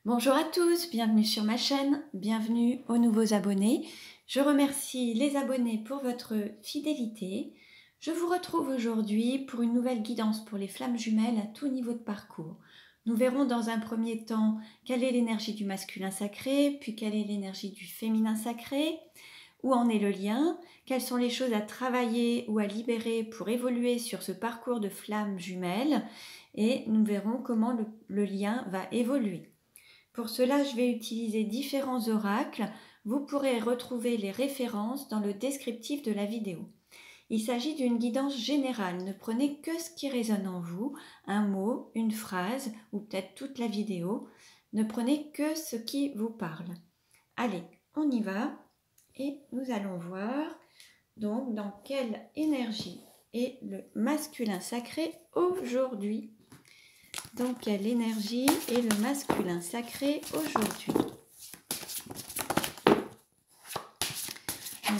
Bonjour à tous, bienvenue sur ma chaîne, bienvenue aux nouveaux abonnés. Je remercie les abonnés pour votre fidélité. Je vous retrouve aujourd'hui pour une nouvelle guidance pour les flammes jumelles à tout niveau de parcours. Nous verrons dans un premier temps quelle est l'énergie du masculin sacré, puis quelle est l'énergie du féminin sacré, où en est le lien, quelles sont les choses à travailler ou à libérer pour évoluer sur ce parcours de flammes jumelles, et nous verrons comment le lien va évoluer. Pour cela, je vais utiliser différents oracles. Vous pourrez retrouver les références dans le descriptif de la vidéo. Il s'agit d'une guidance générale. Ne prenez que ce qui résonne en vous, un mot, une phrase ou peut-être toute la vidéo. Ne prenez que ce qui vous parle. Allez, on y va et nous allons voir donc dans quelle énergie est le masculin sacré aujourd'hui. Donc, quelle énergie est le masculin sacré aujourd'hui?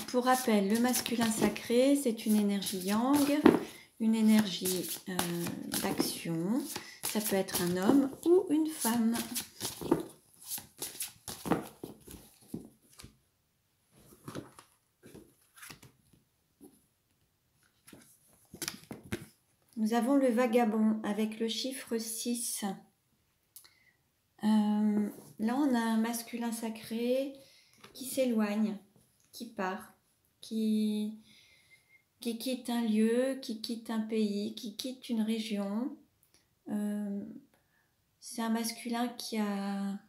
Pour rappel, le masculin sacré, c'est une énergie yang, une énergie d'action. Ça peut être un homme ou une femme. Nous avons le vagabond avec le chiffre 6. Là, on a un masculin sacré qui s'éloigne, qui part, qui quitte un lieu, qui quitte un pays, qui quitte une région. C'est un masculin qui a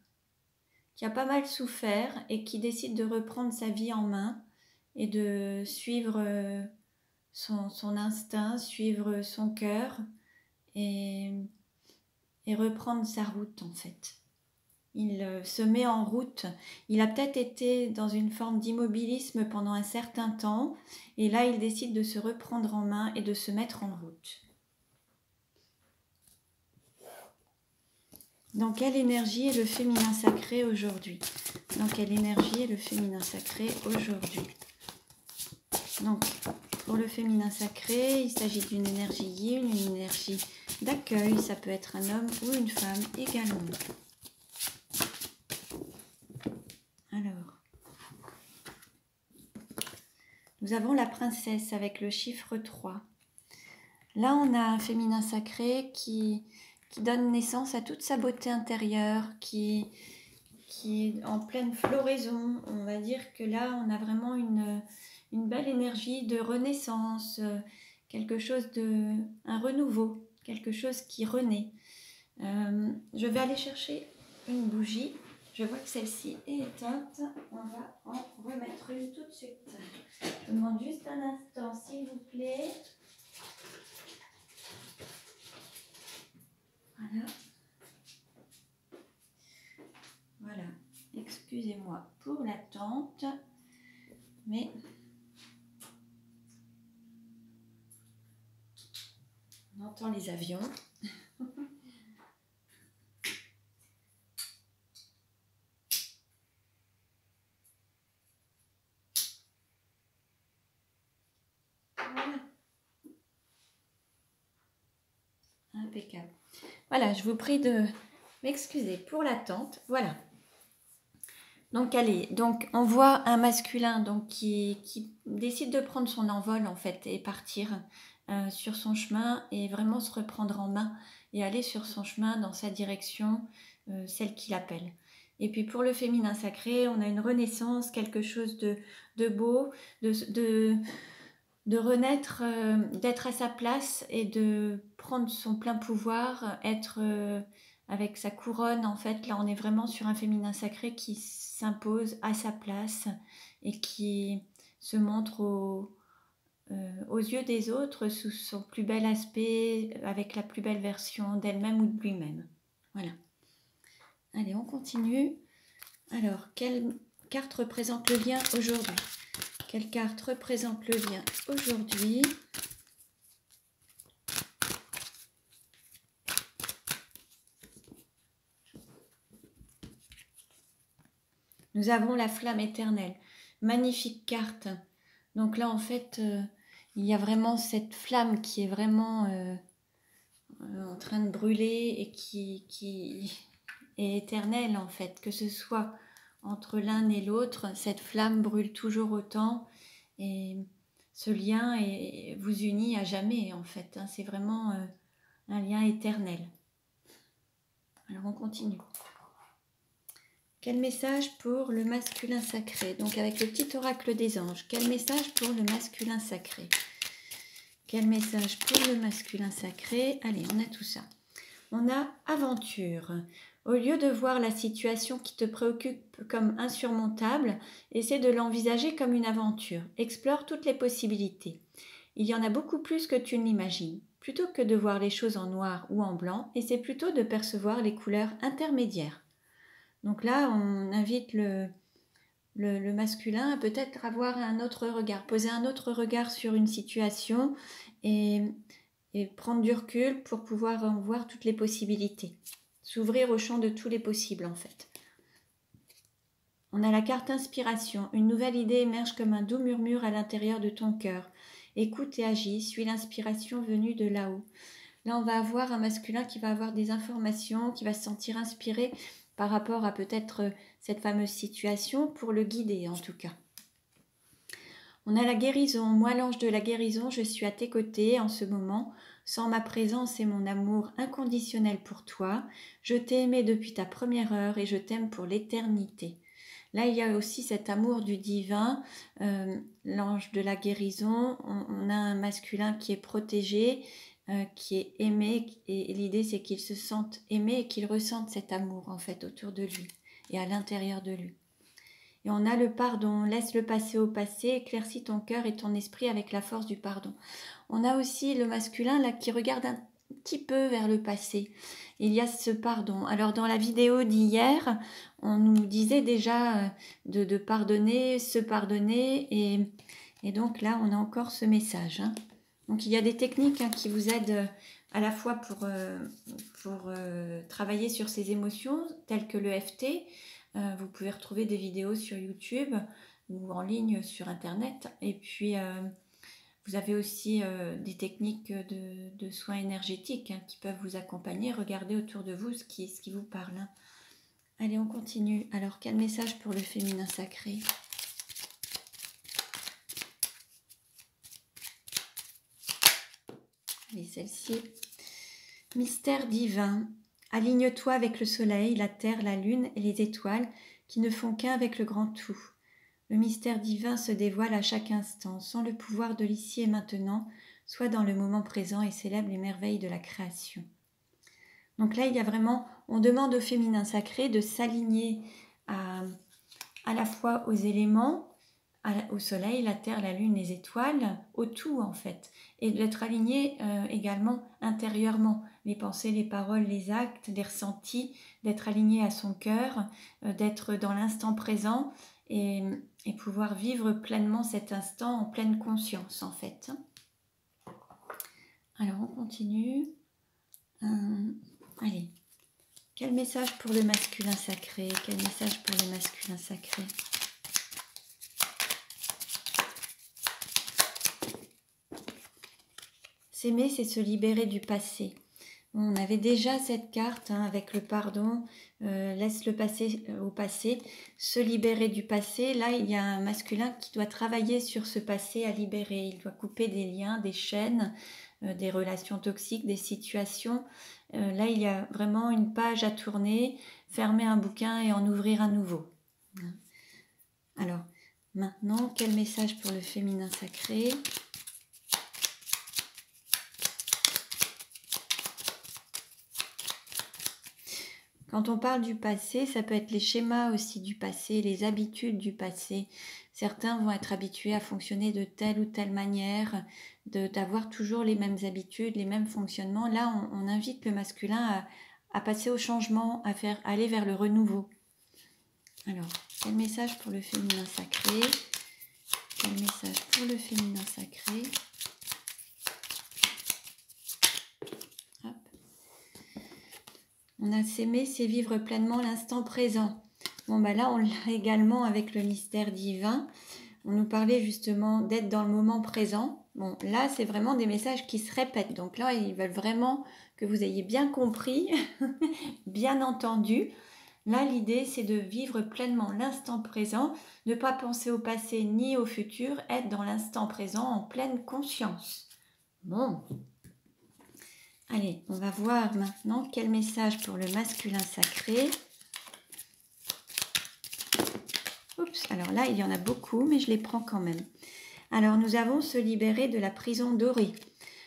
pas mal souffert et qui décide de reprendre sa vie en main et de suivre son instinct, suivre son cœur et reprendre sa route en fait. Il se met en route. Il a peut-être été dans une forme d'immobilisme pendant un certain temps et là il décide de se reprendre en main et de se mettre en route. Dans quelle énergie est le féminin sacré aujourd'hui? Dans quelle énergie est le féminin sacré aujourd'hui? Donc, pour le féminin sacré, il s'agit d'une énergie yin, une énergie d'accueil. Ça peut être un homme ou une femme également. Alors, nous avons la princesse avec le chiffre 3. Là, on a un féminin sacré qui donne naissance à toute sa beauté intérieure, qui est en pleine floraison. On va dire que là, on a vraiment une belle énergie de renaissance, quelque chose un renouveau, quelque chose qui renaît. Je vais aller chercher une bougie. Je vois que celle-ci est éteinte. On va en remettre une tout de suite. Je vous demande juste un instant, s'il vous plaît. Voilà. Voilà. Excusez-moi pour l'attente, mais on entend les avions. Voilà. Impeccable. Voilà, je vous prie de m'excuser pour l'attente. Voilà. Donc, allez, donc on voit un masculin donc, qui décide de prendre son envol en fait et partir sur son chemin et vraiment se reprendre en main et aller sur son chemin dans sa direction, celle qu'il appelle. Et puis pour le féminin sacré, on a une renaissance, quelque chose de beau, de renaître, d'être à sa place et de prendre son plein pouvoir, être avec sa couronne. En fait, là, on est vraiment sur un féminin sacré qui s'impose à sa place et qui se montre aux yeux des autres sous son plus bel aspect, avec la plus belle version d'elle-même ou de lui-même. Voilà. Allez, on continue. Alors, quelle carte représente le lien aujourd'hui? Quelle carte représente le lien aujourd'hui? Nous avons la flamme éternelle. Magnifique carte. Donc là, en fait, il y a vraiment cette flamme qui est vraiment en train de brûler et qui est éternel en fait, que ce soit entre l'un et l'autre, cette flamme brûle toujours autant et ce lien vous unit à jamais en fait, hein. C'est vraiment un lien éternel. Alors on continue. Quel message pour le masculin sacré? Donc avec le petit oracle des anges, quel message pour le masculin sacré? Quel message pour le masculin sacré? Allez, on a tout ça. On a aventure. Au lieu de voir la situation qui te préoccupe comme insurmontable, essaie de l'envisager comme une aventure. Explore toutes les possibilités. Il y en a beaucoup plus que tu ne l'imagines. Plutôt que de voir les choses en noir ou en blanc, essaie plutôt de percevoir les couleurs intermédiaires. Donc là, on invite le masculin à peut-être avoir un autre regard, poser un autre regard sur une situation et prendre du recul pour pouvoir en voir toutes les possibilités. S'ouvrir au champ de tous les possibles en fait. On a la carte inspiration. Une nouvelle idée émerge comme un doux murmure à l'intérieur de ton cœur. Écoute et agis, suis l'inspiration venue de là-haut. Là, on va avoir un masculin qui va avoir des informations, qui va se sentir inspiré par rapport à peut-être cette fameuse situation pour le guider en tout cas. On a la guérison. Moi, l'ange de la guérison, je suis à tes côtés en ce moment. Sans ma présence et mon amour inconditionnel pour toi, je t'ai aimé depuis ta première heure et je t'aime pour l'éternité. Là, il y a aussi cet amour du divin, l'ange de la guérison. On a un masculin qui est protégé, qui est aimé, et l'idée c'est qu'il se sente aimé et qu'il ressente cet amour en fait autour de lui et à l'intérieur de lui. Et on a le pardon, laisse le passé au passé, éclaircis ton cœur et ton esprit avec la force du pardon. On a aussi le masculin là qui regarde un petit peu vers le passé. Il y a ce pardon. Alors dans la vidéo d'hier, on nous disait déjà de pardonner, se pardonner et donc là on a encore ce message, hein. Donc il y a des techniques qui vous aident à la fois pour travailler sur ces émotions telles que le FT. Vous pouvez retrouver des vidéos sur YouTube ou en ligne sur Internet. Et puis, vous avez aussi des techniques de soins énergétiques qui peuvent vous accompagner. Regardez autour de vous ce qui vous parle, hein. Allez, on continue. Alors, quel message pour le féminin sacré? Allez, celle-ci. Mystère divin. Aligne-toi avec le soleil, la terre, la lune et les étoiles qui ne font qu'un avec le grand tout. Le mystère divin se dévoile à chaque instant, sans le pouvoir de l'ici et maintenant, soit dans le moment présent et célèbre les merveilles de la création. Donc là, il y a vraiment, on demande au féminin sacré de s'aligner à la fois aux éléments, au soleil, la terre, la lune, les étoiles, au tout en fait, et d'être aligné également intérieurement, les pensées, les paroles, les actes, les ressentis, d'être aligné à son cœur, d'être dans l'instant présent et pouvoir vivre pleinement cet instant en pleine conscience en fait. Alors on continue. Allez, quel message pour le masculin sacré? Quel message pour le masculin sacré? S'aimer, c'est se libérer du passé. On avait déjà cette carte avec le pardon, laisse le passé au passé, se libérer du passé. Là, il y a un masculin qui doit travailler sur ce passé à libérer. Il doit couper des liens, des chaînes, des relations toxiques, des situations. Là, il y a vraiment une page à tourner, fermer un bouquin et en ouvrir un nouveau. Alors, maintenant, quel message pour le féminin sacré ? Quand on parle du passé, ça peut être les schémas aussi du passé, les habitudes du passé. Certains vont être habitués à fonctionner de telle ou telle manière, d'avoir toujours les mêmes habitudes, les mêmes fonctionnements. Là, on invite le masculin à passer au changement, à aller vers le renouveau. Alors, quel message pour le féminin sacré? Quel message pour le féminin sacré? On a s'aimer, c'est vivre pleinement l'instant présent. Bon, là, on l'a également avec le mystère divin. On nous parlait justement d'être dans le moment présent. Bon, là, c'est vraiment des messages qui se répètent. Donc là, ils veulent vraiment que vous ayez bien compris, bien entendu. Là, l'idée, c'est de vivre pleinement l'instant présent, ne pas penser au passé ni au futur, être dans l'instant présent en pleine conscience. Bon. Allez, on va voir maintenant quel message pour le masculin sacré. Oups, alors là, il y en a beaucoup, mais je les prends quand même. Alors, nous avons se libérer de la prison dorée.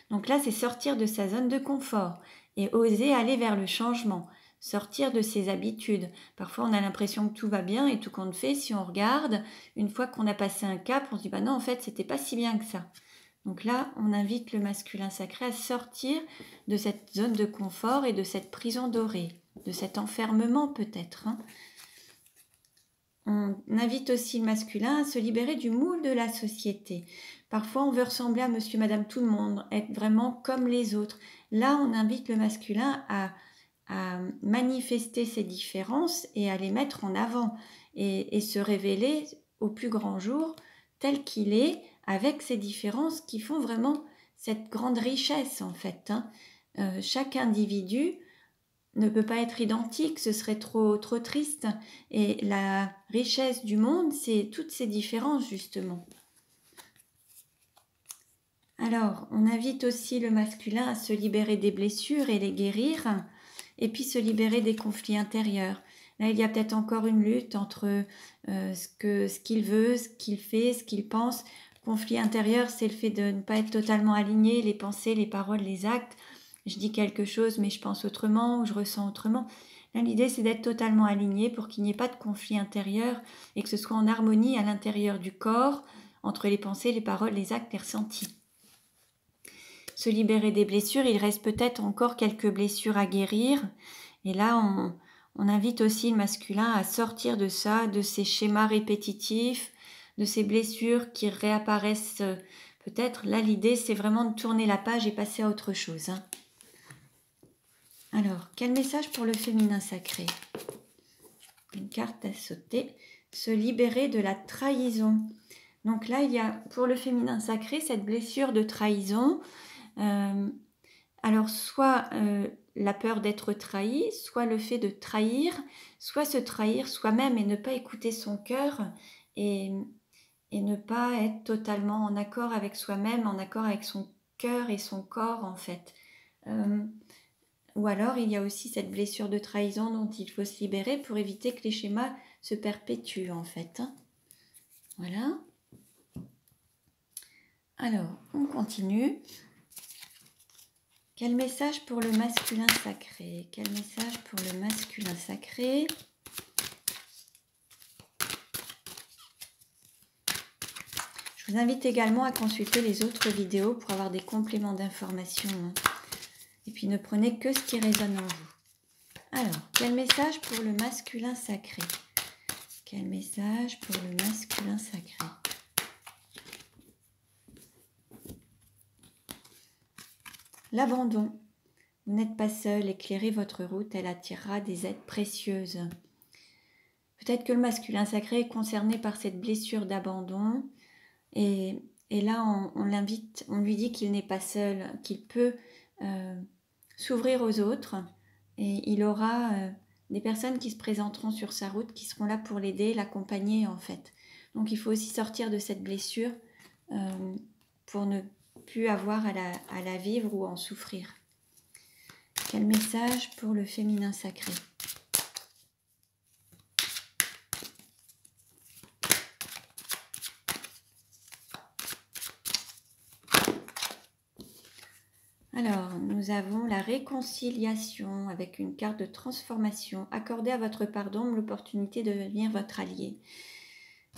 Donc là, c'est sortir de sa zone de confort et oser aller vers le changement, sortir de ses habitudes. Parfois, on a l'impression que tout va bien et tout compte fait, si on regarde, une fois qu'on a passé un cap, on se dit « bah non, en fait, c'était pas si bien que ça ». Donc là, on invite le masculin sacré à sortir de cette zone de confort et de cette prison dorée, de cet enfermement peut-être. On invite aussi le masculin à se libérer du moule de la société. Parfois, on veut ressembler à monsieur, madame, tout le monde, être vraiment comme les autres. Là, on invite le masculin à manifester ses différences et à les mettre en avant et se révéler au plus grand jour tel qu'il est, avec ces différences qui font vraiment cette grande richesse en fait. Chaque individu ne peut pas être identique, ce serait trop triste. Et la richesse du monde, c'est toutes ces différences justement. Alors, on invite aussi le masculin à se libérer des blessures et les guérir, et puis se libérer des conflits intérieurs. Là, il y a peut-être encore une lutte entre ce qu'il veut, ce qu'il fait, ce qu'il pense. Conflit intérieur, c'est le fait de ne pas être totalement aligné, les pensées, les paroles, les actes. Je dis quelque chose, mais je pense autrement, ou je ressens autrement. Là, l'idée, c'est d'être totalement aligné pour qu'il n'y ait pas de conflit intérieur et que ce soit en harmonie à l'intérieur du corps, entre les pensées, les paroles, les actes, les ressentis. Se libérer des blessures, il reste peut-être encore quelques blessures à guérir. Et là, on invite aussi le masculin à sortir de ça, de ces schémas répétitifs, de ces blessures qui réapparaissent peut-être. Là, l'idée, c'est vraiment de tourner la page et passer à autre chose. Alors, quel message pour le féminin sacré? Une carte à sauter. Se libérer de la trahison. Donc là, il y a pour le féminin sacré cette blessure de trahison. Alors, soit la peur d'être trahi, soit le fait de trahir, soit se trahir soi-même et ne pas écouter son cœur et ne pas être totalement en accord avec soi-même, en accord avec son cœur et son corps en fait. Ou alors, il y a aussi cette blessure de trahison dont il faut se libérer pour éviter que les schémas se perpétuent en fait. Voilà. Alors, on continue. Quel message pour le masculin sacré? Quel message pour le masculin sacré? Je vous invite également à consulter les autres vidéos pour avoir des compléments d'informations. Et puis ne prenez que ce qui résonne en vous. Alors, quel message pour le masculin sacré? Quel message pour le masculin sacré? L'abandon. Vous n'êtes pas seul, éclairez votre route, elle attirera des aides précieuses. Peut-être que le masculin sacré est concerné par cette blessure d'abandon et là on l'invite, on lui dit qu'il n'est pas seul, qu'il peut s'ouvrir aux autres et il aura des personnes qui se présenteront sur sa route, qui seront là pour l'aider, l'accompagner en fait. Donc il faut aussi sortir de cette blessure pour ne plus avoir à la vivre ou en souffrir. Quel message pour le féminin sacré? Alors, nous avons la réconciliation avec une carte de transformation. Accordez à votre pardon l'opportunité de devenir votre allié.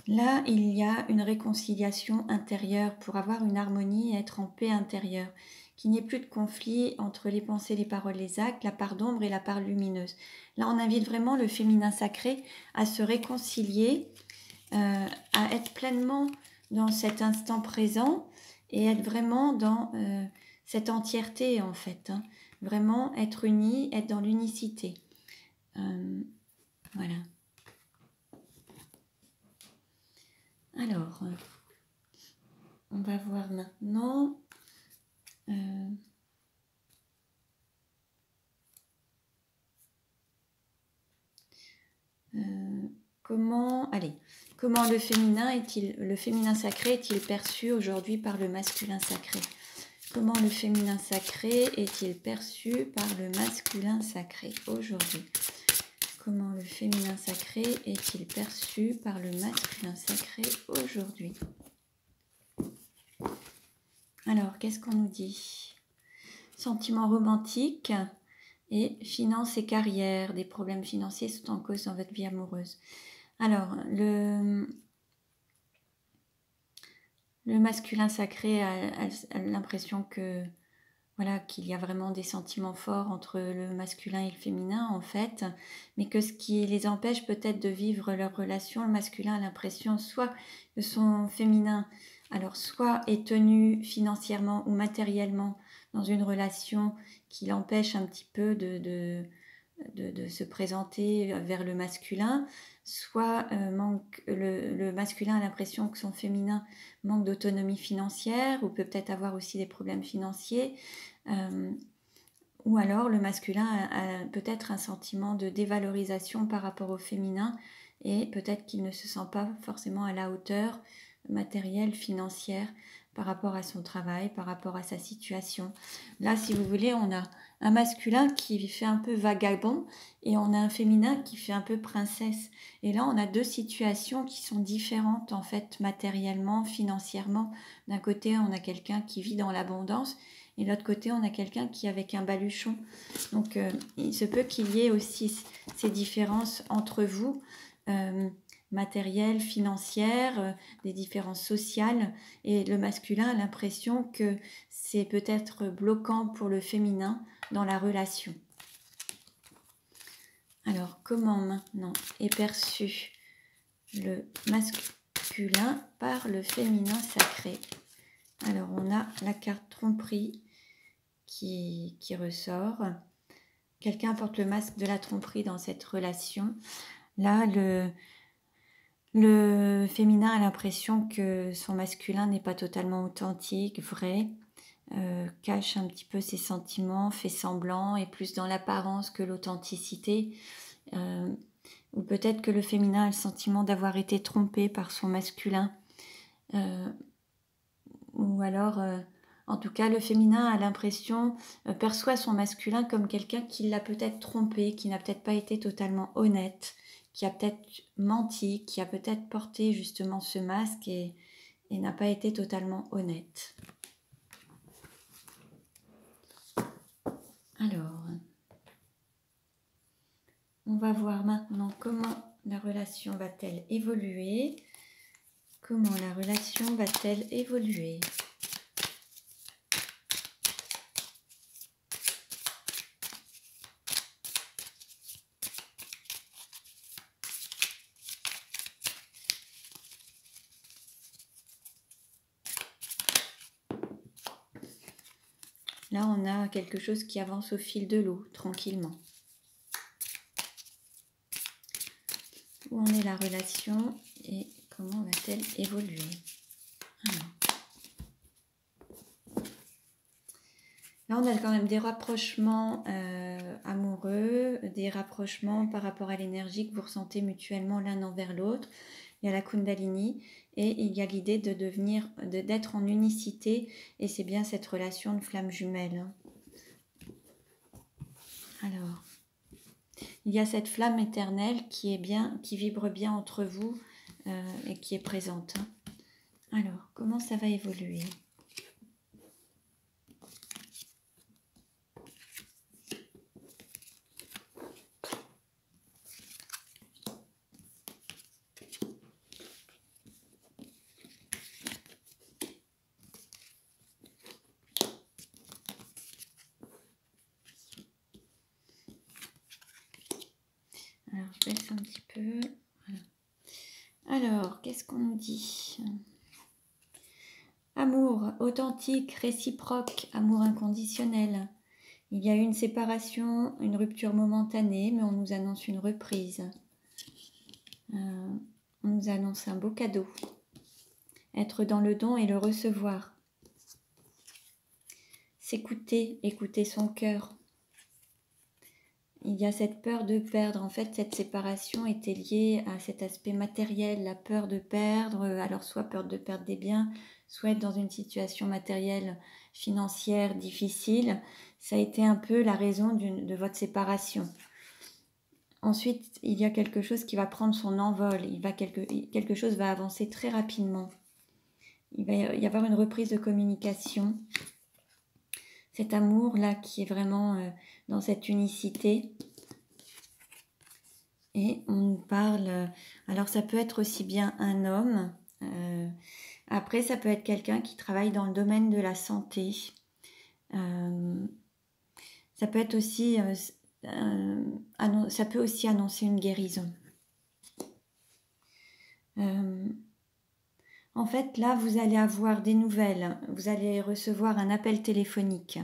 Là, il y a une réconciliation intérieure pour avoir une harmonie et être en paix intérieure. Qu'il n'y ait plus de conflit entre les pensées, les paroles, les actes, la part d'ombre et la part lumineuse. Là, on invite vraiment le féminin sacré à se réconcilier, à être pleinement dans cet instant présent et être vraiment dans cette entièreté en fait. Vraiment être unis, être dans l'unicité. Voilà. Alors, on va voir maintenant Comment le féminin sacré est-il perçu aujourd'hui par le masculin sacré? Comment le féminin sacré est-il perçu par le masculin sacré aujourd'hui? Comment le féminin sacré est-il perçu par le masculin sacré aujourd'hui? Alors, qu'est-ce qu'on nous dit? Sentiments romantiques et finances et carrière. Des problèmes financiers sont en cause dans votre vie amoureuse. Alors, le masculin sacré a l'impression que voilà, qu'il y a vraiment des sentiments forts entre le masculin et le féminin en fait, mais que ce qui les empêche peut-être de vivre leur relation, le masculin a l'impression soit que son féminin, alors soit est tenu financièrement ou matériellement dans une relation qui l'empêche un petit peu de se présenter vers le masculin, soit le masculin a l'impression que son féminin manque d'autonomie financière ou peut peut-être avoir aussi des problèmes financiers, ou alors le masculin a peut-être un sentiment de dévalorisation par rapport au féminin et peut-être qu'il ne se sent pas forcément à la hauteur matérielle, financière par rapport à son travail, par rapport à sa situation. Là, si vous voulez, on a un masculin qui fait un peu vagabond et on a un féminin qui fait un peu princesse. Et là, on a deux situations qui sont différentes en fait, matériellement, financièrement. D'un côté, on a quelqu'un qui vit dans l'abondance et de l'autre côté, on a quelqu'un qui est avec un baluchon. Donc, il se peut qu'il y ait aussi ces différences entre vous, matérielles, financières, des différences sociales. Et le masculin a l'impression que c'est peut-être bloquant pour le féminin dans la relation. Alors, comment maintenant est perçu le masculin par le féminin sacré? Alors, on a la carte tromperie qui ressort. Quelqu'un porte le masque de la tromperie dans cette relation. Là, le féminin a l'impression que son masculin n'est pas totalement authentique, vrai, cache un petit peu ses sentiments, fait semblant, est plus dans l'apparence que l'authenticité. Ou peut-être que le féminin a le sentiment d'avoir été trompé par son masculin. Ou alors, en tout cas, le féminin a l'impression, perçoit son masculin comme quelqu'un qui l'a peut-être trompé, qui n'a peut-être pas été totalement honnête, qui a peut-être menti, qui a peut-être porté justement ce masque et n'a pas été totalement honnête. Alors, on va voir maintenant comment la relation va-t-elle évoluer. Comment la relation va-t-elle évoluer? Là, on a quelque chose qui avance au fil de l'eau, tranquillement. Où en est la relation et comment va-t-elle évoluer? Alors. Là, on a quand même des rapprochements amoureux, des rapprochements par rapport à l'énergie que vous ressentez mutuellement l'un envers l'autre. Il y a la Kundalini et il y a l'idée d'être en unicité et c'est bien cette relation de flamme jumelle. Alors, il y a cette flamme éternelle qui vibre bien entre vous et qui est présente. Alors, comment ça va évoluer ? Alors, je baisse un petit peu. Voilà. Alors, qu'est-ce qu'on nous dit ? Amour authentique, réciproque, amour inconditionnel. Il y a eu une séparation, une rupture momentanée, mais on nous annonce une reprise. On nous annonce un beau cadeau. Être dans le don et le recevoir. S'écouter, écouter son cœur. il y a cette peur de perdre. En fait, cette séparation était liée à cet aspect matériel, la peur de perdre. Alors, soit peur de perdre des biens, soit être dans une situation matérielle, financière difficile. Ça a été un peu la raison de votre séparation. Ensuite, il y a quelque chose qui va prendre son envol. Quelque chose va avancer très rapidement. Il va y avoir une reprise de communication. Cet amour-là qui est vraiment dans cette unicité. Et on nous parle... alors ça peut être aussi bien un homme. Après, ça peut être quelqu'un qui travaille dans le domaine de la santé. Ça peut être aussi... ça peut aussi annoncer une guérison. En fait, là, vous allez avoir des nouvelles. Vous allez recevoir un appel téléphonique.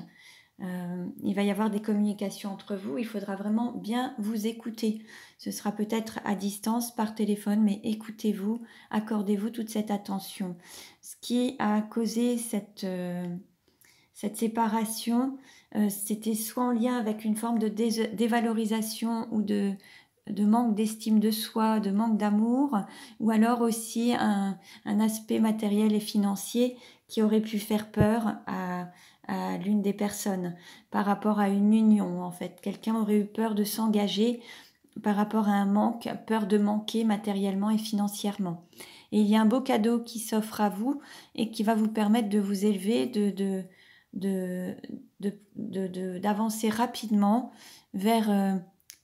Il va y avoir des communications entre vous. Il faudra vraiment bien vous écouter. Ce sera peut-être à distance, par téléphone, mais écoutez-vous, accordez-vous toute cette attention. Ce qui a causé cette séparation, c'était soit en lien avec une forme de dévalorisation ou de manque d'estime de soi, de manque d'amour, ou alors aussi un aspect matériel et financier qui aurait pu faire peur à l'une des personnes par rapport à une union en fait. Quelqu'un aurait eu peur de s'engager par rapport à un manque, peur de manquer matériellement et financièrement. Et il y a un beau cadeau qui s'offre à vous et qui va vous permettre de vous élever, d'avancer rapidement vers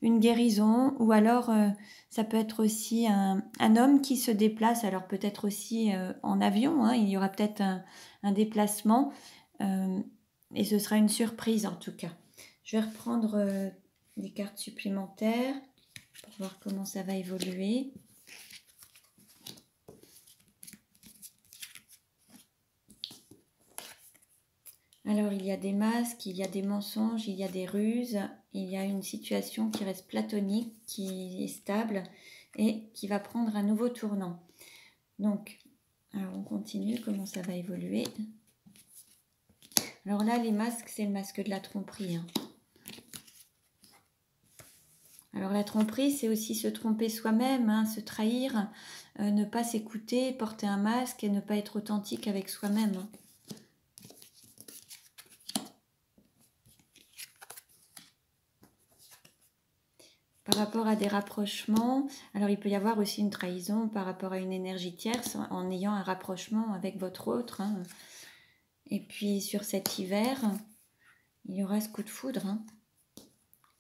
une guérison, ou alors ça peut être aussi un homme qui se déplace, alors peut-être aussi en avion, hein, il y aura peut-être un déplacement et ce sera une surprise en tout cas. Je vais reprendre des cartes supplémentaires pour voir comment ça va évoluer. Alors, il y a des masques, il y a des mensonges, il y a des ruses, il y a une situation qui reste platonique, qui est stable et qui va prendre un nouveau tournant. Donc, alors on continue, comment ça va évoluer. Alors là, les masques, c'est le masque de la tromperie. Hein. Alors la tromperie, c'est aussi se tromper soi-même, hein, se trahir, ne pas s'écouter, porter un masque et ne pas être authentique avec soi-même. Hein. Par rapport à des rapprochements, alors il peut y avoir aussi une trahison par rapport à une énergie tierce en ayant un rapprochement avec votre autre. Hein. Et puis sur cet hiver, il y aura ce coup de foudre. Hein.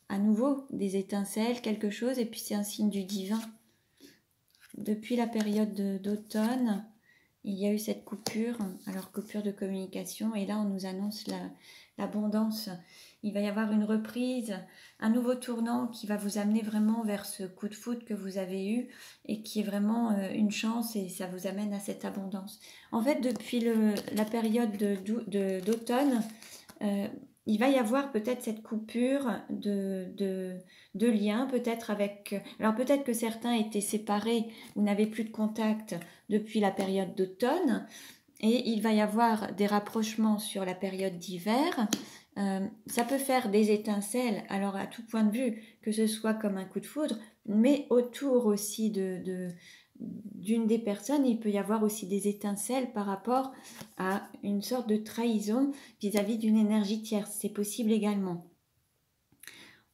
À nouveau, des étincelles, quelque chose, et puis c'est un signe du divin. Depuis la période d'automne, il y a eu cette coupure, alors coupure de communication, et là on nous annonce l'abondance. Il va y avoir une reprise, un nouveau tournant qui va vous amener vraiment vers ce coup de foudre que vous avez eu et qui est vraiment une chance et ça vous amène à cette abondance. En fait, depuis la période d'automne, il va y avoir peut-être cette coupure de liens, peut-être avec... Alors peut-être que certains étaient séparés ou n'avaient plus de contact depuis la période d'automne et il va y avoir des rapprochements sur la période d'hiver. Ça peut faire des étincelles, alors à tout point de vue, que ce soit comme un coup de foudre, mais autour aussi d'une des personnes, il peut y avoir aussi des étincelles par rapport à une sorte de trahison vis-à-vis d'une énergie tierce. C'est possible également.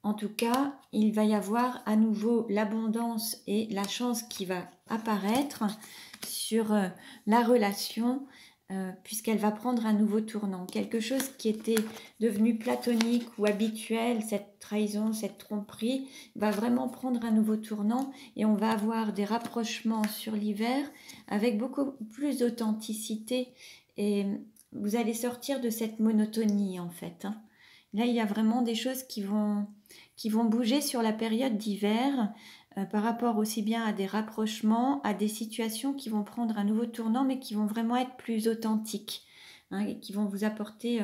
En tout cas, il va y avoir à nouveau l'abondance et la chance qui va apparaître sur la relation puisqu'elle va prendre un nouveau tournant. Quelque chose qui était devenu platonique ou habituel, cette trahison, cette tromperie, va vraiment prendre un nouveau tournant et on va avoir des rapprochements sur l'hiver avec beaucoup plus d'authenticité et vous allez sortir de cette monotonie en fait. Hein. Là, il y a vraiment des choses qui vont bouger sur la période d'hiver par rapport aussi bien à des rapprochements, à des situations qui vont prendre un nouveau tournant, mais qui vont vraiment être plus authentiques, hein, et qui vont vous apporter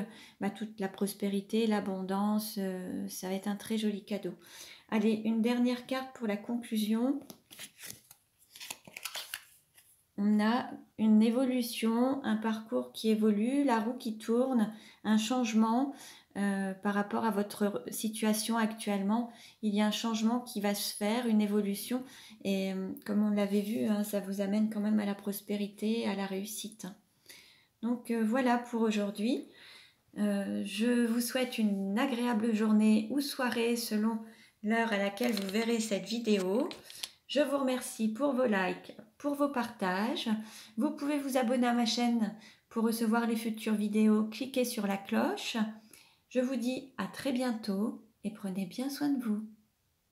toute la prospérité, l'abondance. Ça va être un très joli cadeau. Allez, une dernière carte pour la conclusion. On a une évolution, un parcours qui évolue, la roue qui tourne, un changement. par rapport à votre situation actuellement. Il y a un changement qui va se faire, une évolution. Et comme on l'avait vu, hein, ça vous amène quand même à la prospérité, à la réussite. Donc voilà pour aujourd'hui. Je vous souhaite une agréable journée ou soirée selon l'heure à laquelle vous verrez cette vidéo. Je vous remercie pour vos likes, pour vos partages. Vous pouvez vous abonner à ma chaîne pour recevoir les futures vidéos. Cliquez sur la cloche. Je vous dis à très bientôt et prenez bien soin de vous.